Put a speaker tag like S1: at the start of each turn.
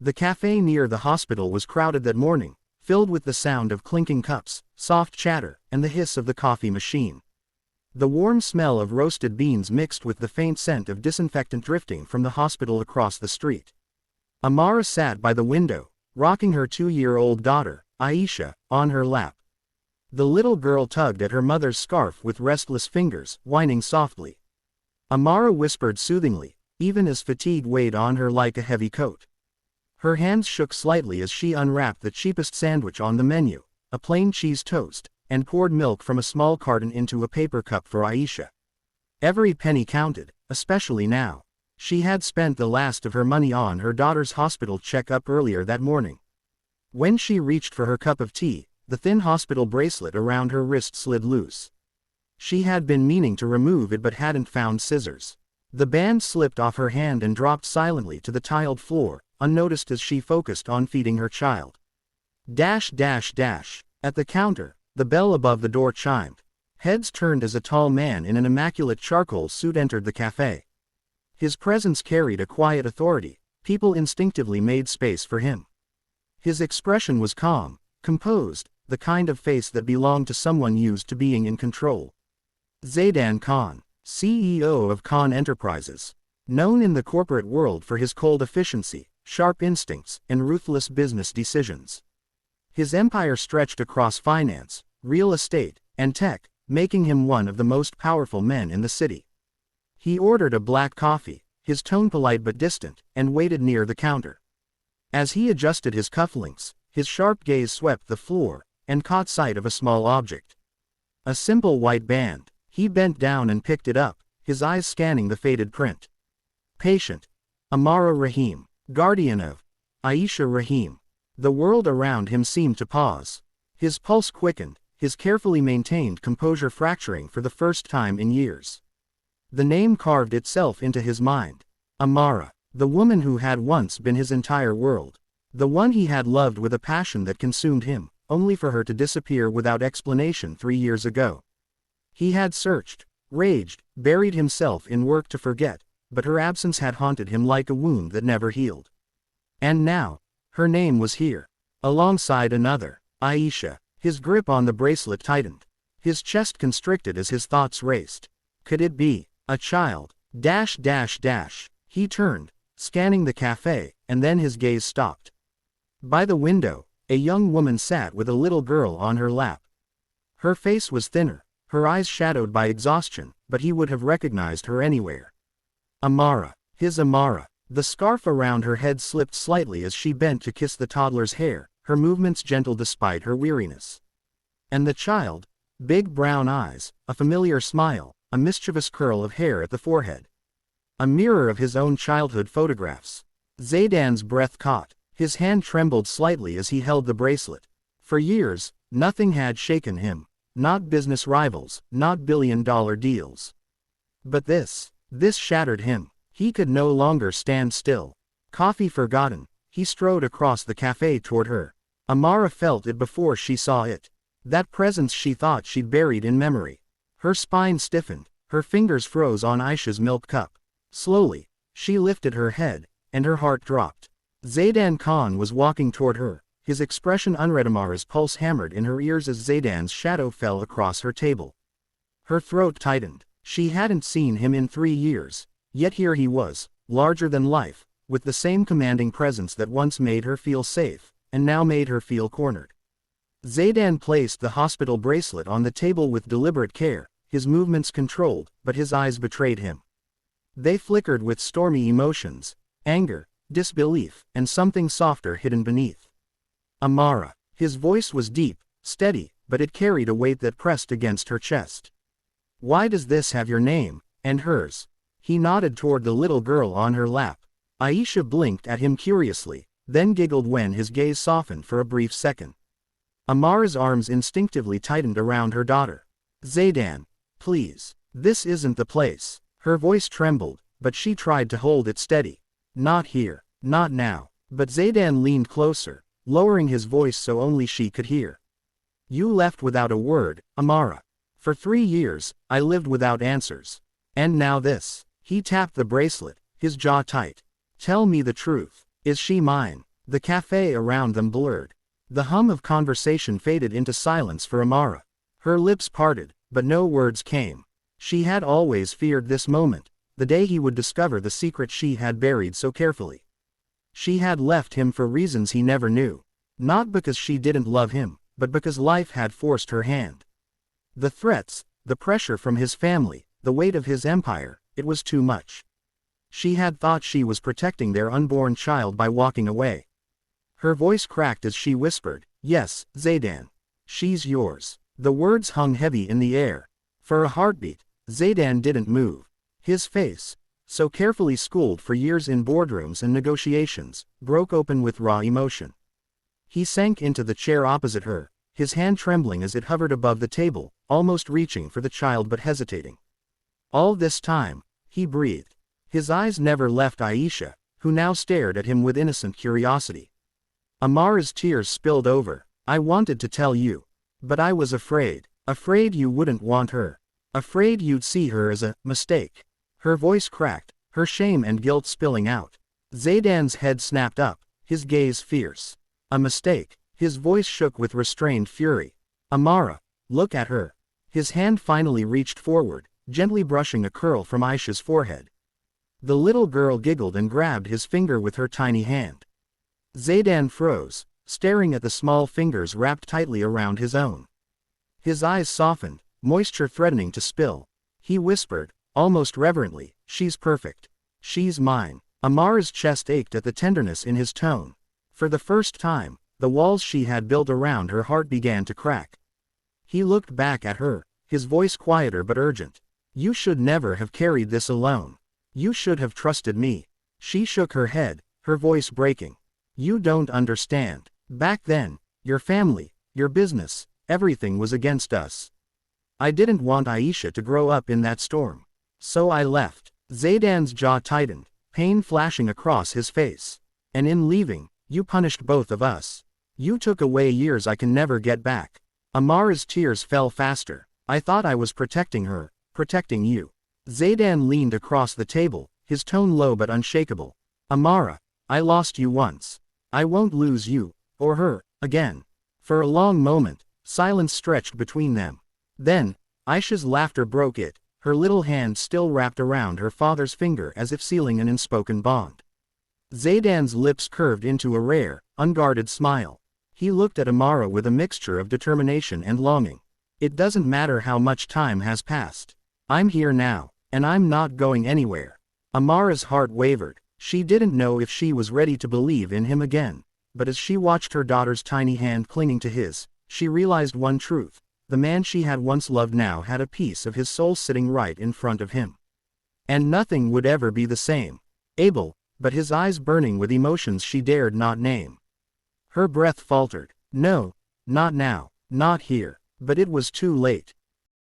S1: The cafe near the hospital was crowded that morning, filled with the sound of clinking cups, soft chatter, and the hiss of the coffee machine. The warm smell of roasted beans mixed with the faint scent of disinfectant drifting from the hospital across the street. Amara sat by the window, rocking her 2-year-old daughter, Aisha, on her lap. The little girl tugged at her mother's scarf with restless fingers, whining softly. Amara whispered soothingly, even as fatigue weighed on her like a heavy coat. Her hands shook slightly as she unwrapped the cheapest sandwich on the menu, a plain cheese toast, and poured milk from a small carton into a paper cup for Aisha. Every penny counted, especially now. She had spent the last of her money on her daughter's hospital checkup earlier that morning. When she reached for her cup of tea, the thin hospital bracelet around her wrist slid loose. She had been meaning to remove it but hadn't found scissors. The band slipped off her hand and dropped silently to the tiled floor, unnoticed as she focused on feeding her child. Dash. At the counter, the bell above the door chimed. Heads turned as a tall man in an immaculate charcoal suit entered the cafe. His presence carried a quiet authority. People instinctively made space for him. His expression was calm, composed, the kind of face that belonged to someone used to being in control. Zaidan Khan, CEO of Khan Enterprises. Known in the corporate world for his cold efficiency, sharp instincts, and ruthless business decisions. His empire stretched across finance, real estate, and tech, making him one of the most powerful men in the city. He ordered a black coffee, his tone polite but distant, and waited near the counter. As he adjusted his cufflinks, his sharp gaze swept the floor, and caught sight of a small object. A simple white band. He bent down and picked it up, his eyes scanning the faded print. Patient. Amara Rahim, guardian of Aisha Rahim. The world around him seemed to pause. His pulse quickened, his carefully maintained composure fracturing for the first time in years. The name carved itself into his mind. Amara, the woman who had once been his entire world. The one he had loved with a passion that consumed him, only for her to disappear without explanation 3 years ago. He had searched, raged, buried himself in work to forget, but her absence had haunted him like a wound that never healed. And now, her name was here, alongside another, Aisha. His grip on the bracelet tightened. His chest constricted as his thoughts raced. Could it be a child? He turned, scanning the cafe, and then his gaze stopped. By the window, a young woman sat with a little girl on her lap. Her face was thinner, her eyes shadowed by exhaustion, but he would have recognized her anywhere. Amara, his Amara. The scarf around her head slipped slightly as she bent to kiss the toddler's hair, her movements gentle despite her weariness. And the child, big brown eyes, a familiar smile, a mischievous curl of hair at the forehead. A mirror of his own childhood photographs. Zaidan's breath caught. His hand trembled slightly as he held the bracelet. For years, nothing had shaken him. Not business rivals, not billion-dollar deals. But this shattered him. He could no longer stand still. Coffee forgotten, he strode across the cafe toward her. Amara felt it before she saw it. That presence she thought she'd buried in memory. Her spine stiffened, her fingers froze on Aisha's milk cup. Slowly, she lifted her head, and her heart dropped. Zaidan Khan was walking toward her, his expression unread. Amara's pulse hammered in her ears as Zaidan's shadow fell across her table. Her throat tightened. She hadn't seen him in 3 years, yet here he was, larger than life, with the same commanding presence that once made her feel safe, and now made her feel cornered. Zaidan placed the hospital bracelet on the table with deliberate care, his movements controlled, but his eyes betrayed him. They flickered with stormy emotions, anger, disbelief, and something softer hidden beneath. Amara. His voice was deep, steady, but it carried a weight that pressed against her chest. Why does this have your name, and hers? He nodded toward the little girl on her lap. Aisha blinked at him curiously, then giggled when his gaze softened for a brief second. Amara's arms instinctively tightened around her daughter. Zaidan, please. This isn't the place. Her voice trembled, but she tried to hold it steady. Not here, not now. But Zaidan leaned closer, lowering his voice so only she could hear. You left without a word, Amara. For 3 years, I lived without answers. And now this. He tapped the bracelet, his jaw tight. Tell me the truth. Is she mine? The cafe around them blurred. The hum of conversation faded into silence for Amara. Her lips parted, but no words came. She had always feared this moment, the day he would discover the secret she had buried so carefully. She had left him for reasons he never knew. Not because she didn't love him, but because life had forced her hand. The threats, the pressure from his family, the weight of his empire, it was too much. She had thought she was protecting their unborn child by walking away. Her voice cracked as she whispered, "Yes, Zaydan. She's yours." The words hung heavy in the air. For a heartbeat, Zaydan didn't move. His face, so carefully schooled for years in boardrooms and negotiations, broke open with raw emotion. He sank into the chair opposite her, his hand trembling as it hovered above the table, almost reaching for the child but hesitating. All this time, he breathed. His eyes never left Aisha, who now stared at him with innocent curiosity. Amara's tears spilled over. "I wanted to tell you. But I was afraid. Afraid you wouldn't want her. Afraid you'd see her as a mistake." Her voice cracked, her shame and guilt spilling out. Zaydan's head snapped up, his gaze fierce. "A mistake." His voice shook with restrained fury. "Amara, look at her." His hand finally reached forward, gently brushing a curl from Aisha's forehead. The little girl giggled and grabbed his finger with her tiny hand. Zaydan froze, staring at the small fingers wrapped tightly around his own. His eyes softened, moisture threatening to spill. He whispered, almost reverently, "She's perfect. She's mine." Amara's chest ached at the tenderness in his tone. For the first time, the walls she had built around her heart began to crack. He looked back at her, his voice quieter but urgent. "You should never have carried this alone. You should have trusted me." She shook her head, her voice breaking. "You don't understand. Back then, your family, your business, everything was against us. I didn't want Aisha to grow up in that storm. So I left." Zaydan's jaw tightened, pain flashing across his face. "And in leaving, you punished both of us. You took away years I can never get back." Amara's tears fell faster. "I thought I was protecting her, protecting you." Zaydan leaned across the table, his tone low but unshakable. "Amara, I lost you once. I won't lose you, or her, again." For a long moment, silence stretched between them. Then, Aisha's laughter broke it, her little hand still wrapped around her father's finger as if sealing an unspoken bond. Zaydan's lips curved into a rare, unguarded smile. He looked at Amara with a mixture of determination and longing. "It doesn't matter how much time has passed. I'm here now, and I'm not going anywhere." Amara's heart wavered. She didn't know if she was ready to believe in him again, but as she watched her daughter's tiny hand clinging to his, she realized one truth: the man she had once loved now had a piece of his soul sitting right in front of him. And nothing would ever be the same. Abel, but his eyes burning with emotions she dared not name. Her breath faltered. "No, not now, not here." But it was too late.